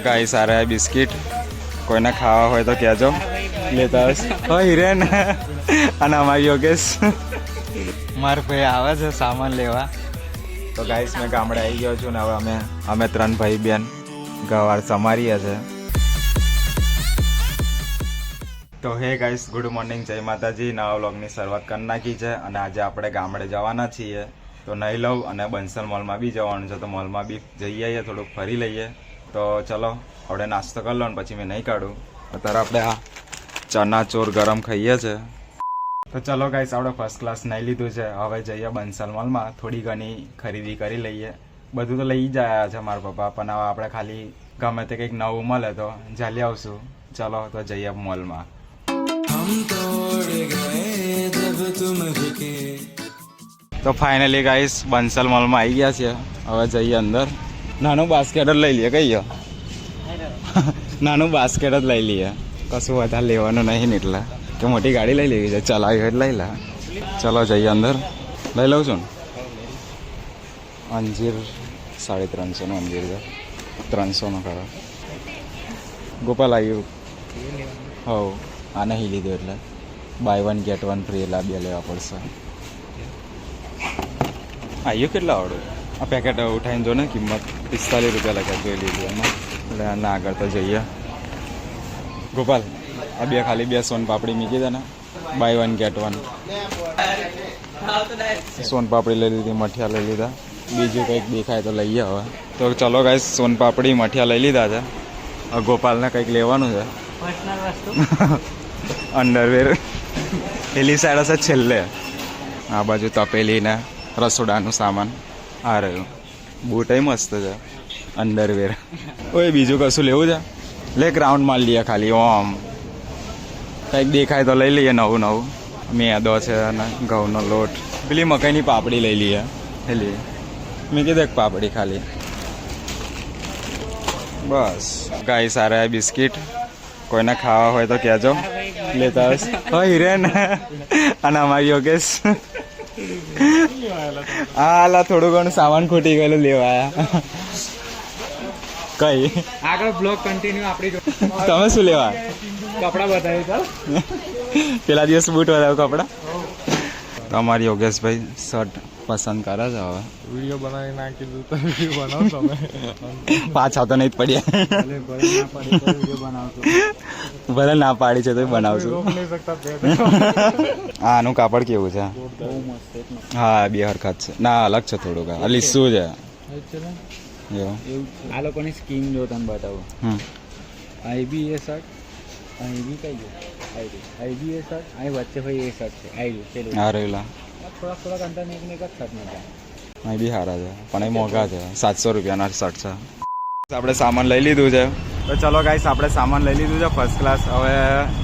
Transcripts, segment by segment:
Guys આ રહ્યા biscuit, કોઈને ખાવા હોય તો કહેજો લેતા આવશે. હો હિરેન અને અમારી યોગેશ મારા ભાઈ આવે છે સામાન લેવા. તો ગાઈસ મેં ગામડે આવી ગયો છું ને હવે અમે ત્રણ ભાઈ બેન ગવાર સમારીએ છે. તો હે ગાઈસ ગુડ મોર્નિંગ, જય માતાજી. નવા વ્લોગની શરૂઆત કરી નાખી છે અને આજે આપણે ગામડે જવાના છીએ. તો નહીં લઉં અને બંસલ મોલમાં બી જવાનું છે, તો મોલમાં બી જઈ આવીએ, થોડુંક ફરી લઈએ. તો ચલો આપણે નાસ્તો કરી લો ને પછી મેં નહીં કાઢું. અત્યારે આપણે આ ચના ચોર ગરમ ખાઈએ છે. તો ચલો ગાઈસ આપણે ફર્સ્ટ ક્લાસ નહીં લીધું છે, હવે જઈએ બંસલ મોલમાં થોડી ઘણી ખરીદી કરી લઈએ. બધું તો લઈ જ આવ્યા છે મારા પપ્પા, પણ હવે આપણે ખાલી ગમે તે કંઈક નવું મળે તો ચાલી આવશું. ચલો તો જઈએ મોલમાં. તો ફાઇનલી ગાઈસ બંસલ મોલમાં આવી ગયા છે, હવે જઈએ અંદર. નાનું બાસ્કેટ જ લઈ લઈએ, કહીએ નાનું બાસ્કેટ જ લઈ લઈએ, કશું વધારે લેવાનું નહીં ને એટલે કે મોટી ગાડી લઈ લેવી છે, ચલાવી હોય લઈ લે. ચલો જઈએ અંદર. લઈ લઉં છું ને અંજીર 350 અંજીર છે, 300 કરો. ગોપાલ આવ્યું હવ આ નહીં લીધું એટલે બાય 1 get 1 ફ્રી એટલે બે લેવા પડશે. આવ્યું કેટલા આવડું આ પેકેટ ઉઠાવીને જો ને, કિંમત 45 રૂપિયા લખ્યા જોઈ લીધું એમાં. એટલે આના આગળ તો જઈએ. ગોપાલ આ બે ખાલી 2 સોન પાપડી મૂકી દે ને, બાય 1 get 1. સોન પાપડી લઈ લીધી, મઠિયા લઈ લીધા, બીજું કંઈક દેખાય તો લઈએ હવે. તો ચલો ગાઈસ સોન પાપડી મઠિયા લઈ લીધા છે. હવે ગોપાલને કંઈક લેવાનું છે અંડરવેર. પેલી સાઈડ હશે છેલ્લે, આ બાજુ તપેલી ને રસોડાનું સામાન આ રહ્યું. બૂટ મસ્ત છે, અંડરવેર. ઓય બીજું કશું લેવું છે? લે રાઉન્ડ માર લઈએ ખાલી, ઓમ કંઈક દેખાય તો લઈ લઈએ નવું નવું. મેદો છે અને ઘઉંનો લોટ, પેલી મકાઈની પાપડી લઈ લઈએ. પેલી મેં કીધું એક પાપડી ખાલી, બસ. ગાઈસ આ રહ્યા બિસ્કિટ, કોઈને ખાવા હોય તો કહેજો લેતા આવશે. હો હિરેન અને અમારી યોગેશ હાલા થોડું ઘણું સામાન ખૂટી ગયેલું લેવા કઈ આગળ બ્લોગ કન્ટિન્યુ આપણી. તમે શું લેવા? કપડા બતાવી તો પેલા દિવસ બૂટ બતાવ્યું કપડા. તમારી યોગેશભાઈ શર્ટ પસંદ કરે છે. હવે વિડીયો બનાવી નાખી દીધું તો વિડીયો બનાવો તમે. પાછા તો નહીં જ પડ્યા, ભલે ના પાડી છે તો બનાવશું. આનું કાપડ કેવું છે? હા બે હરખત છે ના, અલગ છે થોડુંક. આ લીસું છે આ લોકોની સ્કીમ જો તમે બતાવો. અહીં બી એ શર્ટ, અહીં બી કઈ ગયું, અહીં બી એ શર્ટ, અહીં વચ્ચે ભાઈ એ શર્ટ છે. આવી હા રહેલા થોડાક અંતર એક ને એક જ શર્ટ નથી. અહીં બી સારા છે પણ એ મોંઘા છે, 700 રૂપિયાના શર્ટ છે. આપણે સામાન લઈ લીધું છે, તો ચલો ગાઈસ આપણે સામાન લઈ લીધું છે ફર્સ્ટ ક્લાસ. હવે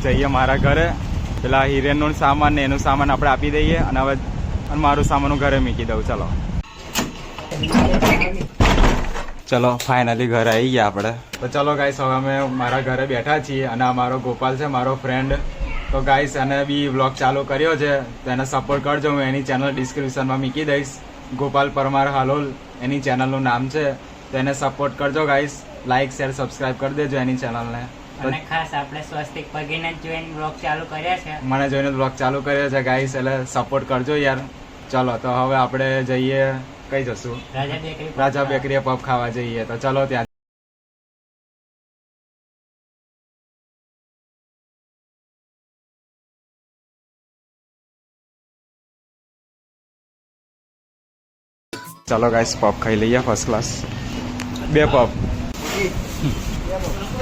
જઈએ મારા ઘરે. પેલા હિરેનનું સામાન ને એનું સામાન આપણે આપી દઈએ અને હવે મારું સામાન હું ઘરે મૂકી દઉં. ચલો ચલો ફાઇનલી ઘરે આવી ગયા આપણે. તો ચલો ગાઈસ હવે અમે મારા ઘરે બેઠા છીએ અને અમારો ગોપાલ છે મારો ફ્રેન્ડ. તો ગાઈસ એને બી વ્લોગ ચાલુ કર્યો છે, તો એને સપોર્ટ કરજો. હું એની ચેનલ ડિસ્ક્રિપ્શનમાં મૂકી દઈશ, ગોપાલ પરમાર હાલોલ એની ચેનલનું નામ છે. તો એને સપોર્ટ કરજો ગાઈસ, લાઇક શેર સબસ્ક્રાઇબ કરી દેજો એની ચેનલને. અને ખાસ આપણે સ્વસ્તિક ભગીને જોઈને બ્લોગ ચાલુ કર્યા છે, મને જોઈને બ્લોગ ચાલુ કર્યો છે ગાઈસ, એટલે સપોર્ટ કરજો યાર. ચલો તો હવે આપણે જઈએ, કઈ જશું? રાજા બેકરીએ પફ ખાવા જઈએ. તો ચલો ત્યાં. ચલો ગાઈસ પફ ખાઈ લઈએ ફર્સ્ટ ક્લાસ. 2 પફ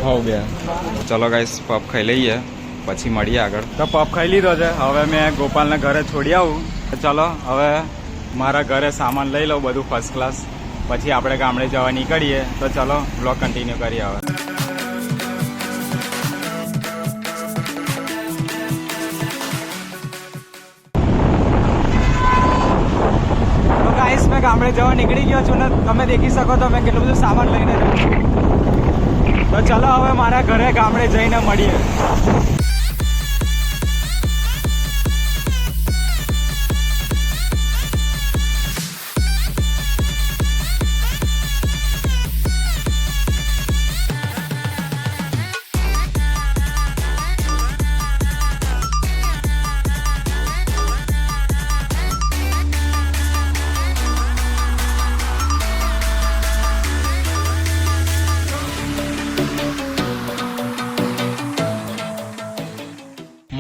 હવ 2. ચલો ગાઈસ પફ ખાઈ લઈએ પછી મળીએ આગળ. તો પફ ખાઈ લીધો છે, હવે મેં ગોપાલને ઘરે છોડી આવું. ચલો હવે મારા ઘરે સામાન લઈ લઉં બધું ફર્સ્ટ ક્લાસ, પછી આપણે ગામડે જવા નીકળીએ. તો ચલો બ્લોગ કન્ટિન્યુ કરીએ હવે. મેં ગામડે જવા નીકળી ગયો છું ને, તમે દેખી શકો તો મેં કેટલું બધું સામાન લઈને જાઉં છું. તો ચલો હવે મારા ઘરે ગામડે જઈને મળીએ.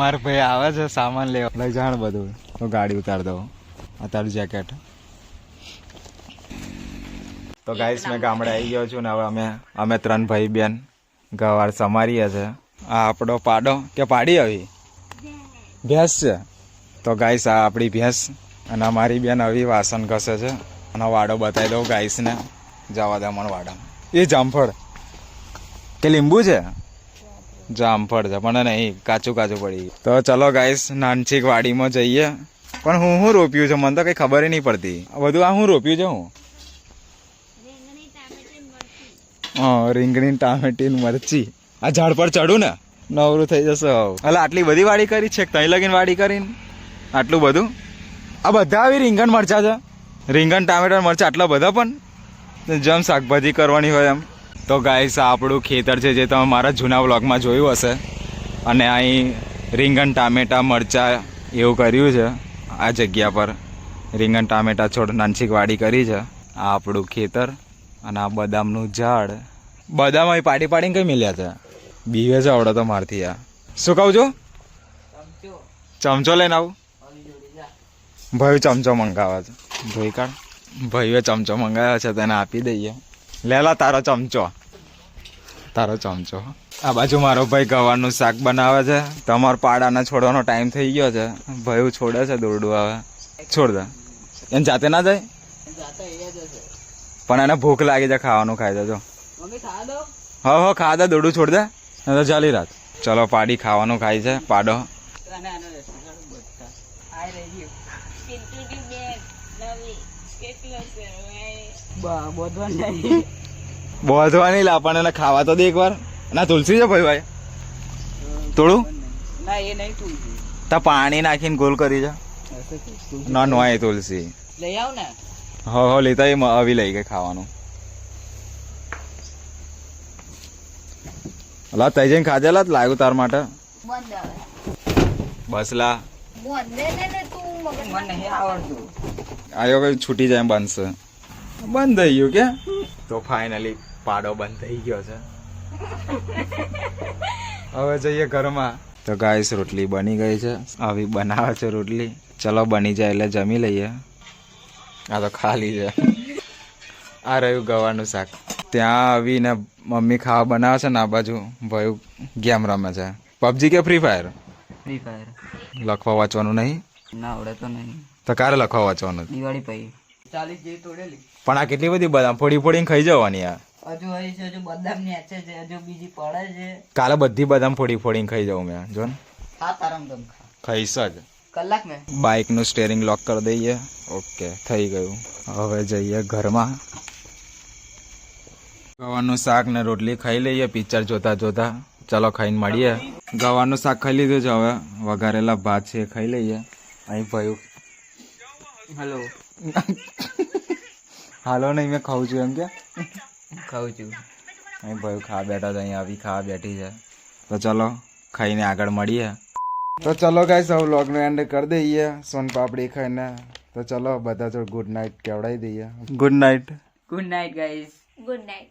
મારા ભાઈ આવે છે સામાન લેવા, લઈ જાણ બધું. તો ગાડી ઉતાર દો. આ તારું જેકેટ. તો ગાઈસ મેં ગામડે આવી ગયો છું ને હવે અમે 3 ભાઈ બેન ગવાર સમારીએ છે. આ આપણો પાડો કે પાડી આવી ભેંસ છે. તો ગાઈસ આ આપણી ભેંસ અને અમારી બેન આવી વાસણ ઘસે છે. અને વાડો બતાવી દઉં ગાઈસને. જવા દે મને વાડા. એ જામફળ કે લીંબુ છે? જામફળ છે પણ નહીં, કાચું કાચું પડી. તો ચલો ગાઈસ નાનચીક વાડીમાં જઈએ. પણ હું રોપ્યું છે મને તો કઈ ખબર નહીં પડતી. બધું આ હું રોપ્યું છે હું? હા, રીંગણી ટામેટી મરચી. આ ઝાડ પર ચડું ને નવરું થઈ જશે. એટલે આટલી બધી વાડી કરી છે, તઈ લગીને વાડી કરીને આટલું બધું. આ બધા આવી રીંગણ મરચા છે, રીંગણ ટામેટા મરચા આટલા બધા. પણ જેમ શાકભાજી કરવાની હોય એમ. તો ગાઈસ આ આપણું ખેતર છે જે તમે મારા જૂના વ્લોગમાં જોયું હશે. અને અહીં રીંગણ ટામેટા મરચા એવું કર્યું છે. આ જગ્યા પર રીંગણ ટામેટા છોડ નાનચીક વાડી કરી છે. આ આપણું ખેતર અને આ બદામનું ઝાડ. બદામ અહીં પાડી પાડીને કઈ મિલ્યા છે? બીવે છે આવડે તો મારથી. આ શું કહું છું? ચમચો લઈને આવું. ભાઈ ચમચો મંગાવે છે. ભાઈ કાઢ. ભાઈએ ચમચો મંગાવ્યો છે તેને આપી દઈએ. લેલા તારો ચમચો. તારો ચમચો. આ બાજુ મારો ભાઈ ગવારનું શાક બનાવે છે. તમારો પાડાને છોડવાનો ટાઈમ થઈ ગયો છે. ભાઈ છોડે છે દોરડું. આવે છોડ દે. એને જાતે ના જાય પણ એને ભૂખ લાગી જાય, ખાવાનું ખાઈ દેજો. હા ખા દે, દોરડું છોડ દે તો ચાલી રાત. ચલો પાડી ખાવાનું ખાય છે પાડો. બોધવાની લા પણ એને ખાવા તો દે એક વાર. ના તુલસી છે ભાઈ થોડું ના એ નહીં તુલસી. તા પાણી નાખીને ગોલ કરી છે. ના નોય તુલસી લઈ આવ ને. હો લેતા એ આવી લઈ ગઈ ખાવાનું. અલા તઈ જઈને ખાધેલા લાગ્યું તાર માટે. બસ લા મને નહીં આવડતું. આયો કઈ છૂટી જાય એમ બનશે. બંધ થઈ ગયું કે? તો ફાઇનલી પાડો બંધ થઈ ગયો છે. હવે જઈએ ઘરમાં. તો ગાઈસ રોટલી બની ગઈ છે. આવી બનાવે છે રોટલી. ચલો બની જાય એટલે જમી લઈએ. આ તો ખાલી છે. આ રહ્યું ગવારનું શાક. ત્યાં આવીને મમ્મી ખાવા બનાવે છે ને આ બાજુ ભાઈ ગેમ રમે છે. પબજી કે ફ્રી ફાયર? Free fire. લખવા વાંચવાનું નહીં? ના આવડે તો નહીં. તો ક્યારે લખવા વાંચવાનું? દિવાળી પછી 40 જેવી તોડેલી. પણ આ કેટલી બધી બદામ ફોડીને ખાઈ જવાની. આ હજુ અહીં છે, હજુ બદામ નેચે છે, હજુ બીજી પડે છે. કાલે બધી બદામ ફોડીને ખાઈ જાઉં મેં. જો ને હા તારમ તમ ખા. ખાઈશ જ. કલાક ને બાઇકનું સ્ટેરિંગ લોક કરી દઈએ. ઓકે થઈ ગયું. હવે જઈએ ઘરમાં. ગવારનું શાક ને રોટલી ખાઈ લઈએ પિક્ચર જોતા જોતા. ચલો ખાઈને મળીએ. ગવારનું શાક ખાઈ લીધું છે. હવે વઘારેલા ભાત છે ખાઈ લઈએ. અહીં ભાઈ હેલો હાલો નહીં મેં ખાઉં છું એમ કે ખાઉં છું. અહીં ભાઈ ખાવા બેઠા છે. અહીં આવી ખાવા બેઠી છે. તો ચલો ખાઈને આગળ મળીએ. તો ચલો ગાઈસ હવે વ્લોગનો એન્ડ કરી દઈએ સોન પાપડી ખાઈને. તો ચલો બધા જો ગુડ નાઇટ કહેવડાવી દઈએ. Good night. Good night guys. Good night.